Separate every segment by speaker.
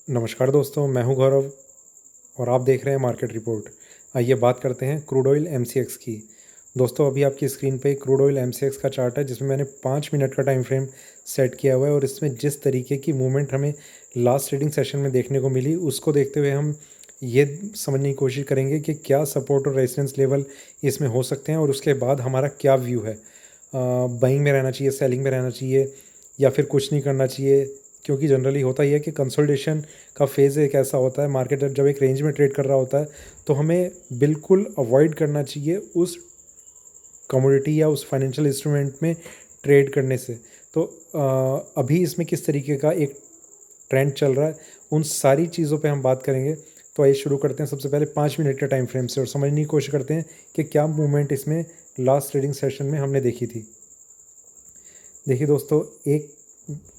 Speaker 1: नमस्कार दोस्तों, मैं हूं गौरव और आप देख रहे हैं मार्केट रिपोर्ट। आइए बात करते हैं क्रूड ऑयल एमसीएक्स की। दोस्तों, अभी आपकी स्क्रीन पे क्रूड ऑयल एमसीएक्स का चार्ट है जिसमें मैंने 5 मिनट का टाइम फ्रेम सेट किया हुआ है और इसमें जिस तरीके की मूवमेंट हमें लास्ट ट्रेडिंग सेशन में देखने को मिली उसको देखते हुए हम ये समझने की कोशिश करेंगे कि क्या सपोर्ट और रेजिस्टेंस लेवल इसमें हो सकते हैं और उसके बाद हमारा क्या व्यू है। बाइंग में रहना चाहिए, सेलिंग में रहना चाहिए या फिर कुछ नहीं करना चाहिए, क्योंकि जनरली होता ही है कि कंसोलिडेशन का फेज़ एक ऐसा होता है, मार्केट जब एक रेंज में ट्रेड कर रहा होता है तो हमें बिल्कुल अवॉइड करना चाहिए उस कमोडिटी या उस फाइनेंशियल इंस्ट्रूमेंट में ट्रेड करने से। तो अभी इसमें किस तरीके का एक ट्रेंड चल रहा है, उन सारी चीज़ों पे हम बात करेंगे। तो आइए शुरू करते हैं सबसे पहले 5 मिनट के टाइम फ्रेम से और समझने की कोशिश करते हैं कि क्या मूवमेंट इसमें लास्ट ट्रेडिंग सेशन में हमने देखी थी। देखिए दोस्तों, एक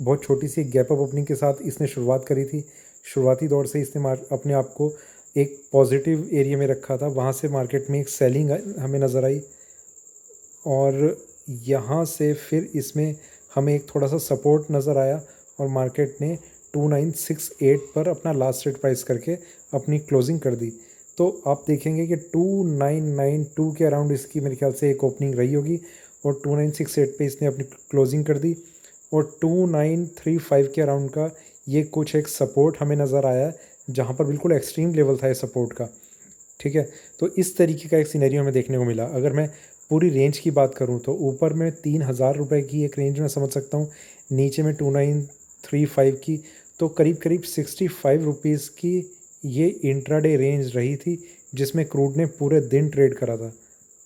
Speaker 1: बहुत छोटी सी गैप अप ओपनिंग के साथ इसने शुरुआत करी थी। शुरुआती दौर से इसने अपने आप को एक पॉजिटिव एरिया में रखा था, वहाँ से मार्केट में एक सेलिंग हमें नज़र आई और यहाँ से फिर इसमें हमें एक थोड़ा सा सपोर्ट नज़र आया और मार्केट ने 2968 पर अपना लास्ट रेट प्राइस करके अपनी क्लोजिंग कर दी। तो आप देखेंगे कि 2992 के अराउंड इसकी मेरे ख्याल से एक ओपनिंग रही होगी और 2968 पे इसने अपनी क्लोजिंग कर दी और 2935 के अराउंड का ये कुछ एक सपोर्ट हमें नज़र आया है, जहाँ पर बिल्कुल एक्सट्रीम लेवल था ये सपोर्ट का। ठीक है, तो इस तरीके का एक सिनेरियो हमें देखने को मिला। अगर मैं पूरी रेंज की बात करूं तो ऊपर में 3000 रुपये की एक रेंज में समझ सकता हूं, नीचे में 2935 की, तो करीब करीब 65 रुपीज़ की ये इंट्राडे रेंज रही थी जिसमें क्रूड ने पूरे दिन ट्रेड करा था।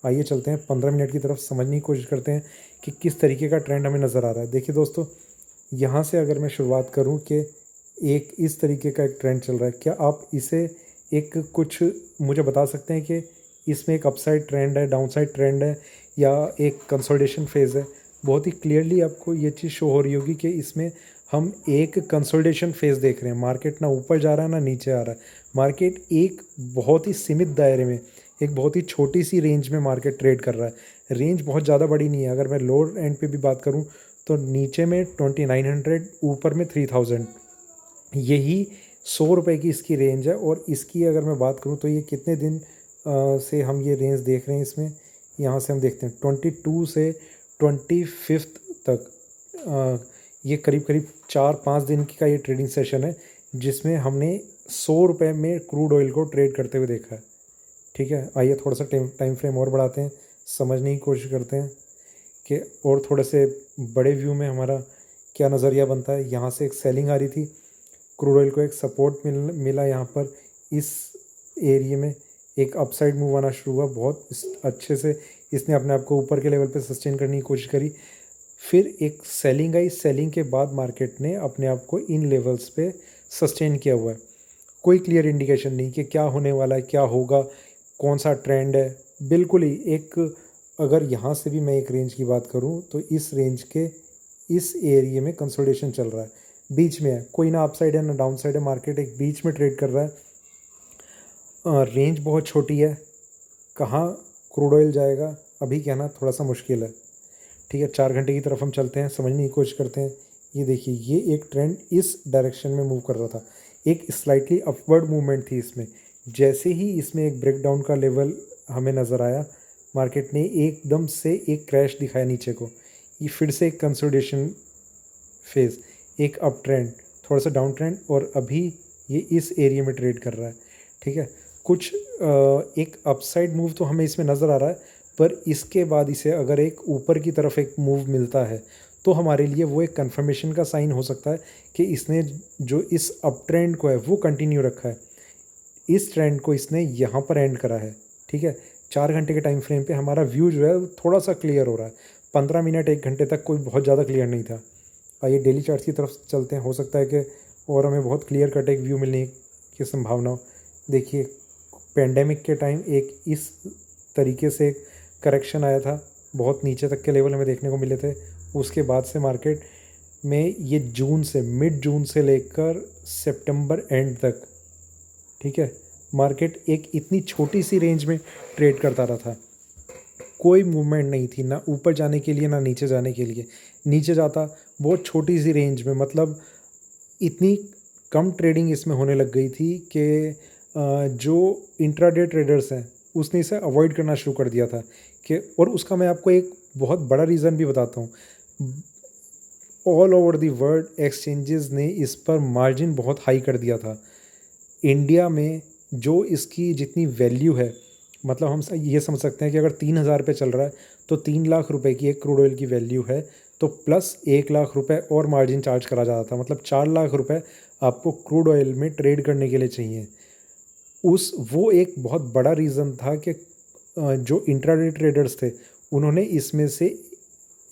Speaker 1: आइए चलते हैं 15 मिनट की तरफ, समझने की कोशिश करते हैं कि किस तरीके का ट्रेंड हमें नज़र आ रहा है। देखिए दोस्तों, यहाँ से अगर मैं शुरुआत करूँ कि एक इस तरीके का एक ट्रेंड चल रहा है, क्या आप इसे एक कुछ मुझे बता सकते हैं कि इसमें एक अपसाइड ट्रेंड है, डाउनसाइड ट्रेंड है या एक कंसोलिडेशन फेज़ है? बहुत ही क्लियरली आपको ये चीज़ शो हो रही होगी कि इसमें हम एक कंसोलिडेशन फेज़ देख रहे हैं। मार्केट ना ऊपर जा रहा है ना नीचे आ रहा है, मार्केट एक बहुत ही सीमित दायरे में, एक बहुत ही छोटी सी रेंज में मार्केट ट्रेड कर रहा है। रेंज बहुत ज़्यादा बड़ी नहीं है। अगर मैं लोअर एंड पे भी बात करूं तो नीचे में 2900, ऊपर में 3000, यही 100 रुपये की इसकी रेंज है। और इसकी अगर मैं बात करूं तो ये कितने दिन से हम ये रेंज देख रहे हैं इसमें, यहाँ से हम देखते हैं 22 से 25 तक, ये करीब करीब 4-5 दिन का ये ट्रेडिंग सेशन है जिसमें हमने 100 रुपये में क्रूड ऑयल को ट्रेड करते हुए देखा है। ठीक है, आइए थोड़ा सा टाइम फ्रेम और बढ़ाते हैं, समझने की कोशिश करते हैं कि और थोड़े से बड़े व्यू में हमारा क्या नज़रिया बनता है। यहाँ से एक सेलिंग आ रही थी, क्रूड ऑयल को एक सपोर्ट मिला यहाँ पर, इस एरिया में एक अपसाइड मूव आना शुरू हुआ। बहुत अच्छे से इसने अपने आप को ऊपर के लेवल पे सस्टेन करने की कोशिश करी, फिर एक सेलिंग आई। सेलिंग के बाद मार्केट ने अपने आप को इन लेवल्स पे सस्टेन किया हुआ है। कोई क्लियर इंडिकेशन नहीं कि क्या होने वाला है, क्या होगा, कौन सा ट्रेंड है, बिल्कुल ही एक, अगर यहाँ से भी मैं एक रेंज की बात करूँ तो इस रेंज के इस एरिया में कंसोलिडेशन चल रहा है, बीच में है, कोई ना अपसाइड है ना डाउन साइड है, मार्केट एक बीच में ट्रेड कर रहा है। रेंज बहुत छोटी है, कहाँ क्रूड ऑयल जाएगा अभी कहना थोड़ा सा मुश्किल है। ठीक है, 4 घंटे की तरफ हम चलते हैं, समझने की कोशिश करते हैं। ये देखिए, ये एक ट्रेंड इस डायरेक्शन में मूव कर रहा था, एक स्लाइटली अपवर्ड मूवमेंट थी इसमें। जैसे ही इसमें एक ब्रेकडाउन का लेवल हमें नज़र आया, मार्केट ने एकदम से एक क्रैश दिखाया नीचे को। ये फिर से एक कंसोलिडेशन फेज़, एक अप ट्रेंड, थोड़ा सा डाउन ट्रेंड और अभी ये इस एरिया में ट्रेड कर रहा है। ठीक है, कुछ एक अपसाइड मूव तो हमें इसमें नज़र आ रहा है, पर इसके बाद इसे अगर एक ऊपर की तरफ एक मूव मिलता है तो हमारे लिए वो एक कंफर्मेशन का साइन हो सकता है कि इसने जो इस अप ट्रेंड को है वो कंटिन्यू रखा है, इस ट्रेंड को इसने यहाँ पर एंड करा है। ठीक है, 4 घंटे के टाइम फ्रेम पे हमारा व्यू जो है थोड़ा सा क्लियर हो रहा है। 15 मिनट 1 घंटे तक कोई बहुत ज़्यादा क्लियर नहीं था। आइए डेली चार्ट की तरफ चलते हैं, हो सकता है कि और हमें बहुत क्लियर कट एक व्यू मिलने की संभावना हो। देखिए, पेंडेमिक के टाइम एक इस तरीके से एक करेक्शन आया था, बहुत नीचे तक के लेवल हमें देखने को मिले थे। उसके बाद से मार्केट में ये जून से, मिड जून से लेकर सितंबर एंड तक, ठीक है, मार्केट एक इतनी छोटी सी रेंज में ट्रेड करता रहा था। कोई मूवमेंट नहीं थी, ना ऊपर जाने के लिए ना नीचे जाने के लिए। नीचे जाता बहुत छोटी सी रेंज में, मतलब इतनी कम ट्रेडिंग इसमें होने लग गई थी कि जो इंट्राडे ट्रेडर्स हैं उसने इसे अवॉइड करना शुरू कर दिया था कि, और उसका मैं आपको एक बहुत बड़ा रीज़न भी बताता हूँ। All over the world exchanges ने इस पर मार्जिन बहुत हाई कर दिया था। इंडिया में जो इसकी जितनी वैल्यू है, मतलब हम ये समझ सकते हैं कि अगर 3,000 पे चल रहा है तो 3 लाख रुपए की एक क्रूड ऑयल की वैल्यू है, तो प्लस 1 लाख रुपए और मार्जिन चार्ज करा जाता था, मतलब 4 लाख रुपए आपको क्रूड ऑयल में ट्रेड करने के लिए चाहिए। वो एक बहुत बड़ा रीज़न था कि जो इंट्राडे ट्रेडर्स थे उन्होंने इसमें से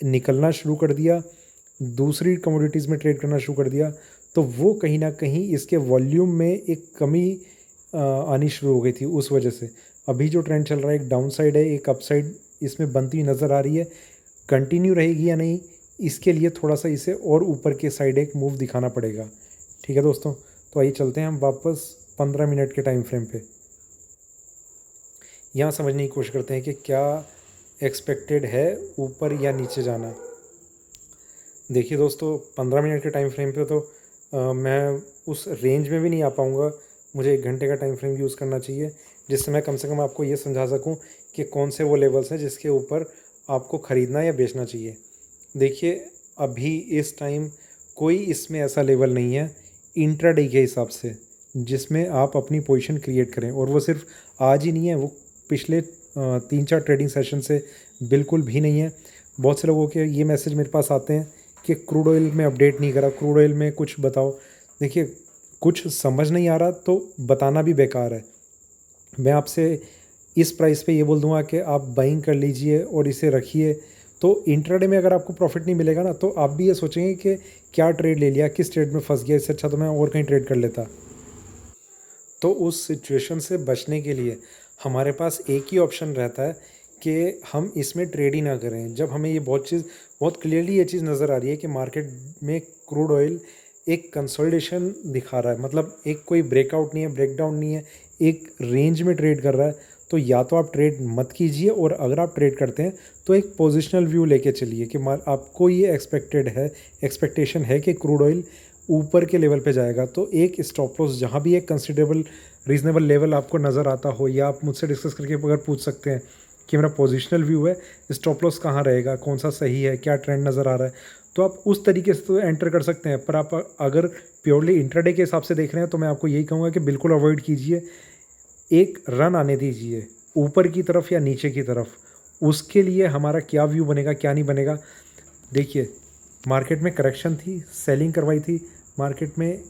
Speaker 1: निकलना शुरू कर दिया, दूसरी कमोडिटीज़ में ट्रेड करना शुरू कर दिया। तो वो कहीं ना कहीं इसके वॉल्यूम में एक कमी आनी शुरू हो गई थी उस वजह से। अभी जो ट्रेंड चल रहा है एक डाउन साइड है, एक अप साइड इसमें बनती हुई नज़र आ रही है। कंटिन्यू रहेगी या नहीं, इसके लिए थोड़ा सा इसे और ऊपर के साइड एक मूव दिखाना पड़ेगा। ठीक है दोस्तों, तो आइए चलते हैं हम वापस 15 मिनट के टाइम फ्रेम पे। यहाँ समझने की कोशिश करते हैं कि क्या एक्सपेक्टेड है ऊपर या नीचे जाना। देखिए दोस्तों, 15 मिनट के टाइम फ्रेम पे तो मैं उस रेंज में भी नहीं आ पाऊँगा। मुझे 1 घंटे का टाइम फ्रेम यूज़ करना चाहिए, जिससे मैं कम से कम आपको ये समझा सकूँ कि कौन से वो लेवल्स हैं जिसके ऊपर आपको ख़रीदना या बेचना चाहिए। देखिए, अभी इस टाइम कोई इसमें ऐसा लेवल नहीं है इंट्राडे के हिसाब से जिसमें आप अपनी पोजीशन क्रिएट करें, और वो सिर्फ आज ही नहीं है, वो पिछले 3-4 ट्रेडिंग सेशन से बिल्कुल भी नहीं है। बहुत से लोगों के ये मैसेज मेरे पास आते हैं कि क्रूड ऑयल में अपडेट नहीं करा, क्रूड ऑयल में कुछ बताओ। देखिए, कुछ समझ नहीं आ रहा तो बताना भी बेकार है। मैं आपसे इस प्राइस पे ये बोल दूंगा कि आप बाइंग कर लीजिए और इसे रखिए, तो इंट्राडे में अगर आपको प्रॉफिट नहीं मिलेगा ना, तो आप भी ये सोचेंगे कि क्या ट्रेड ले लिया, किस ट्रेड में फंस गया, इससे अच्छा तो मैं और कहीं ट्रेड कर लेता। तो उस सिचुएशन से बचने के लिए हमारे पास एक ही ऑप्शन रहता है कि हम इसमें ट्रेड ही ना करें। जब हमें ये बहुत क्लियरली ये चीज़ नज़र आ रही है कि मार्केट में क्रूड ऑयल एक कंसोलिडेशन दिखा रहा है, मतलब एक कोई ब्रेकआउट नहीं है, ब्रेकडाउन नहीं है, एक रेंज में ट्रेड कर रहा है, तो या तो आप ट्रेड मत कीजिए, और अगर आप ट्रेड करते हैं तो एक पोजिशनल व्यू लेके चलिए कि आपको ये एक्सपेक्टेशन है कि क्रूड ऑयल ऊपर के लेवल पे जाएगा। तो एक स्टॉप लॉस जहाँ भी एक कंसिडरेबल रीजनेबल लेवल आपको नज़र आता हो, या आप मुझसे डिस्कस करके अगर पूछ सकते हैं कि मेरा पोजिशनल व्यू है, स्टॉप लॉस कहाँ रहेगा, कौन सा सही है, क्या ट्रेंड नज़र आ रहा है, तो आप उस तरीके से तो एंटर कर सकते हैं। पर आप अगर प्योरली इंट्राडे के हिसाब से देख रहे हैं तो मैं आपको यही कहूँगा कि बिल्कुल अवॉइड कीजिए। एक रन आने दीजिए ऊपर की तरफ या नीचे की तरफ, उसके लिए हमारा क्या व्यू बनेगा क्या नहीं बनेगा। देखिए, मार्केट में करेक्शन थी, सेलिंग करवाई थी मार्केट में,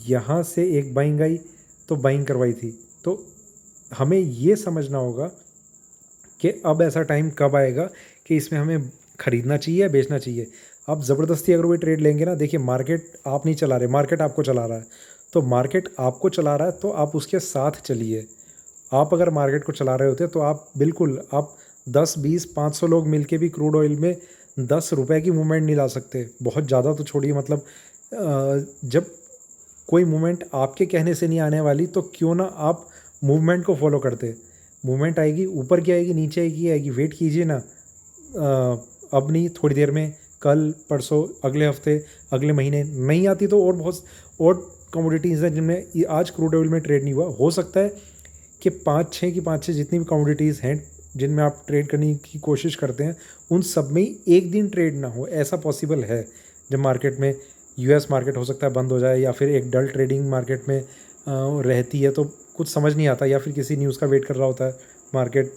Speaker 1: यहाँ से एक बाइंग आई तो बाइंग करवाई थी। तो हमें ये समझना होगा कि अब ऐसा टाइम कब आएगा कि इसमें हमें ख़रीदना चाहिए या बेचना चाहिए। आप ज़बरदस्ती अगर कोई ट्रेड लेंगे ना, देखिए मार्केट आप नहीं चला रहे, मार्केट आपको चला रहा है। तो मार्केट आपको चला रहा है तो आप उसके साथ चलिए। आप अगर मार्केट को चला रहे होते तो आप बिल्कुल 10, 20, 500 लोग मिलके भी क्रूड ऑयल में 10 रुपए की मूवमेंट नहीं ला सकते। बहुत ज़्यादा तो छोड़िए, मतलब जब कोई मूवमेंट आपके कहने से नहीं आने वाली तो क्यों ना आप मूवमेंट को फॉलो करते। मूवमेंट आएगी, ऊपर की आएगी, नीचे आएगी, वेट कीजिए ना। अब नहीं, थोड़ी देर में, कल, परसों, अगले हफ्ते, अगले महीने नहीं आती तो और बहुत और कमोडिटीज़ हैं जिनमें आज क्रूड ऑयल में ट्रेड नहीं हुआ। हो सकता है कि 5-6 जितनी भी कमोडिटीज़ हैं जिनमें आप ट्रेड करने की कोशिश करते हैं, उन सब में ही एक दिन ट्रेड ना हो, ऐसा पॉसिबल है। जब मार्केट में यूएस मार्केट हो सकता है बंद हो जाए, या फिर एक डल ट्रेडिंग मार्केट में रहती है तो कुछ समझ नहीं आता, या फिर किसी न्यूज़ का वेट कर रहा होता है मार्केट,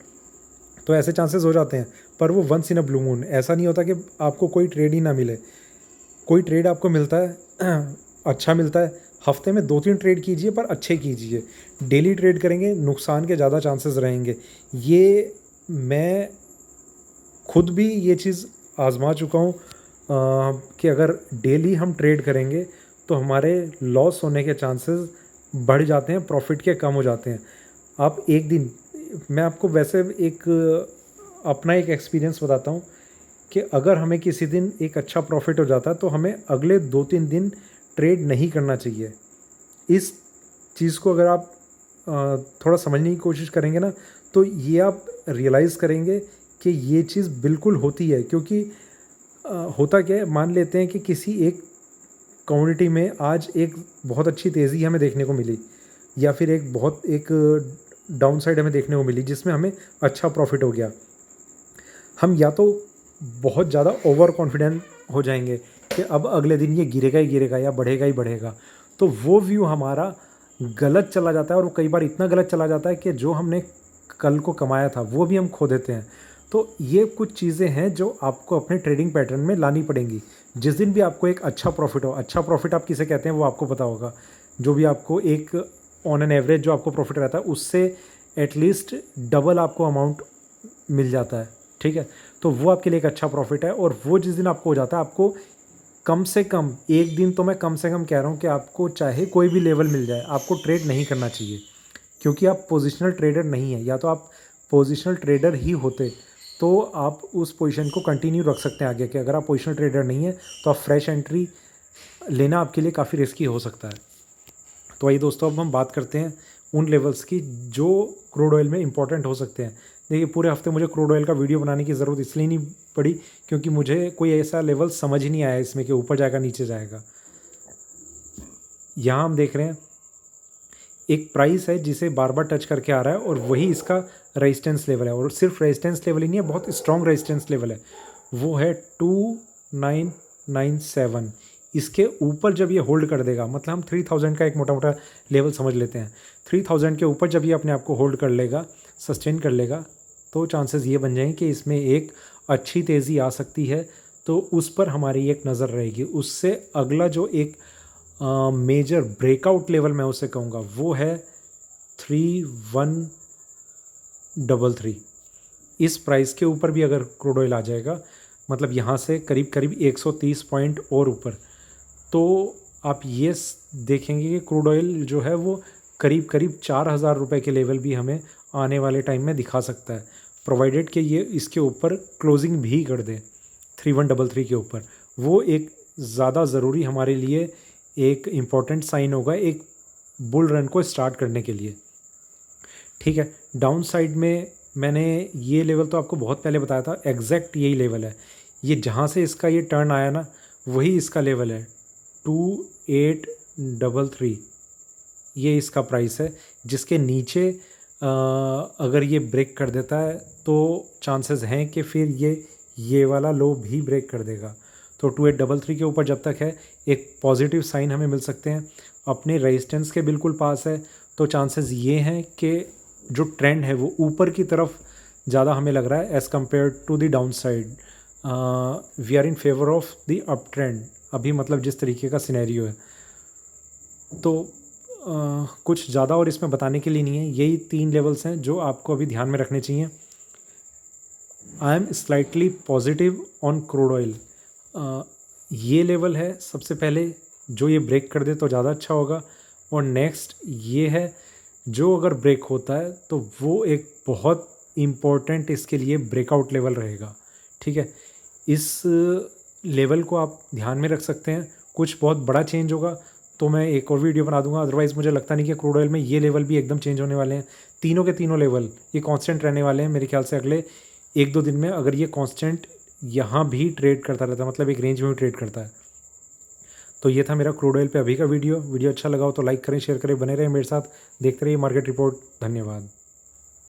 Speaker 1: तो ऐसे चांसेस हो जाते हैं। पर वो once in a blue moon, ऐसा नहीं होता कि आपको कोई ट्रेड ही ना मिले। कोई ट्रेड आपको मिलता है अच्छा मिलता है, हफ्ते में 2-3 ट्रेड कीजिए, पर अच्छे कीजिए। डेली ट्रेड करेंगे नुकसान के ज़्यादा चांसेस रहेंगे। ये मैं खुद भी ये चीज़ आजमा चुका हूँ कि अगर डेली हम ट्रेड करेंगे तो हमारे लॉस होने के चांसेस बढ़ जाते हैं, प्रॉफिट के कम हो जाते हैं। आप एक दिन, मैं आपको वैसे अपना एक एक्सपीरियंस बताता हूँ कि अगर हमें किसी दिन एक अच्छा प्रॉफिट हो जाता है तो हमें अगले 2-3 दिन ट्रेड नहीं करना चाहिए। इस चीज़ को अगर आप थोड़ा समझने की कोशिश करेंगे ना, तो ये आप रियलाइज़ करेंगे कि ये चीज़ बिल्कुल होती है। क्योंकि होता क्या है, मान लेते हैं कि किसी एक कम्युनिटी में आज एक बहुत अच्छी तेज़ी हमें देखने को मिली, या फिर एक डाउन साइड हमें देखने को मिली जिसमें हमें अच्छा प्रॉफिट हो गया, हम या तो बहुत ज़्यादा ओवर कॉन्फिडेंट हो जाएंगे कि अब अगले दिन ये गिरेगा ही गिरेगा या बढ़ेगा ही बढ़ेगा, तो वो व्यू हमारा गलत चला जाता है, और वो कई बार इतना गलत चला जाता है कि जो हमने कल को कमाया था वो भी हम खो देते हैं। तो ये कुछ चीज़ें हैं जो आपको अपने ट्रेडिंग पैटर्न में लानी पड़ेंगी। जिस दिन भी आपको एक अच्छा प्रॉफिट हो, अच्छा प्रॉफिट आप किसे कहते हैं वो आपको पता होगा, जो भी आपको एक ऑन एन एवरेज जो आपको प्रॉफिट रहता है उससे एटलीस्ट डबल आपको अमाउंट मिल जाता है, ठीक है। तो वो आपके लिए एक अच्छा प्रॉफिट है, और वो जिस दिन आपको हो जाता है, आपको कम से कम एक दिन, तो मैं कम से कम कह रहा हूँ कि आपको चाहे कोई भी लेवल मिल जाए आपको ट्रेड नहीं करना चाहिए, क्योंकि आप पोजिशनल ट्रेडर नहीं है। या तो आप पोजिशनल ट्रेडर ही होते तो आप उस पोजीशन को कंटिन्यू रख सकते हैं आगे, कि अगर आप पोजिशनल ट्रेडर नहीं है तो आप फ्रेश एंट्री लेना आपके लिए काफ़ी रिस्की हो सकता है। तो आइए दोस्तों, अब हम बात करते हैं उन लेवल्स की जो क्रूड ऑयल में इंपॉर्टेंट हो सकते हैं। देखिए, पूरे हफ्ते मुझे क्रूड ऑयल का वीडियो बनाने की ज़रूरत इसलिए नहीं पड़ी क्योंकि मुझे कोई ऐसा लेवल समझ ही नहीं आया इसमें कि ऊपर जाएगा नीचे जाएगा। यहाँ हम देख रहे हैं एक प्राइस है जिसे बार बार टच करके आ रहा है, और वही इसका रेजिस्टेंस लेवल है, और सिर्फ रेजिस्टेंस लेवल ही नहीं है, बहुत स्ट्रॉन्ग रेजिस्टेंस लेवल है, वो है 2997। इसके ऊपर जब ये होल्ड कर देगा, मतलब हम 3000 का एक मोटा मोटा लेवल समझ लेते हैं, 3000 के ऊपर जब ये अपने आप को होल्ड कर लेगा, सस्टेन कर लेगा, तो चांसेस ये बन जाएंगे कि इसमें एक अच्छी तेज़ी आ सकती है। तो उस पर हमारी एक नज़र रहेगी। उससे अगला जो एक मेजर ब्रेकआउट लेवल मैं उसे कहूँगा वो है 3133। इस प्राइस के ऊपर भी अगर क्रूड ऑयल आ जाएगा, मतलब यहाँ से करीब करीब 130 पॉइंट और ऊपर, तो आप ये देखेंगे कि क्रूड ऑयल जो है वो करीब करीब 4000 रुपये के लेवल भी हमें आने वाले टाइम में दिखा सकता है, प्रोवाइडेड कि ये इसके ऊपर क्लोजिंग भी कर दे 3133 के ऊपर। वो एक ज़्यादा ज़रूरी हमारे लिए एक इम्पॉर्टेंट साइन होगा एक बुल रन को स्टार्ट करने के लिए, ठीक है। डाउन साइड में मैंने ये लेवल तो आपको बहुत पहले बताया था, एग्जैक्ट यही लेवल है, ये जहाँ से इसका ये टर्न आया ना वही इसका लेवल है 2833। ये इसका प्राइस है, जिसके नीचे अगर ये ब्रेक कर देता है तो चांसेस हैं कि फिर ये वाला लो भी ब्रेक कर देगा। तो 2833 के ऊपर जब तक है, एक पॉजिटिव साइन हमें मिल सकते हैं। अपने रेजिस्टेंस के बिल्कुल पास है, तो चांसेस ये हैं कि जो ट्रेंड है वो ऊपर की तरफ ज़्यादा हमें लग रहा है as compare to the down side. We are in favour of the up trend अभी, मतलब जिस तरीके का सिनेरियो है। तो कुछ ज़्यादा और इसमें बताने के लिए नहीं है, यही 3 लेवल्स हैं जो आपको अभी ध्यान में रखने चाहिए। I am slightly positive on crude oil. ये लेवल है सबसे पहले, जो ये ब्रेक कर दे तो ज़्यादा अच्छा होगा। और नेक्स्ट ये है, जो अगर ब्रेक होता है तो वो एक बहुत इम्पोर्टेंट इसके लिए ब्रेकआउट लेवल रहेगा, ठीक है। इस लेवल को आप ध्यान में रख सकते हैं। कुछ बहुत बड़ा चेंज होगा तो मैं एक और वीडियो बना दूंगा, अदरवाइज़ मुझे लगता नहीं कि क्रूड ऑयल में ये लेवल भी एकदम चेंज होने वाले हैं। तीनों के तीनों लेवल ये कांस्टेंट रहने वाले हैं मेरे ख्याल से अगले 1-2 दिन में। अगर ये कांस्टेंट यहाँ भी ट्रेड करता रहता है, मतलब एक रेंज में भी ट्रेड करता है। तो ये था मेरा क्रूड ऑयल पे अभी का वीडियो अच्छा लगा हो तो लाइक करें, शेयर करें, बने रहें मेरे साथ, देखते रहिए मार्केट रिपोर्ट। धन्यवाद।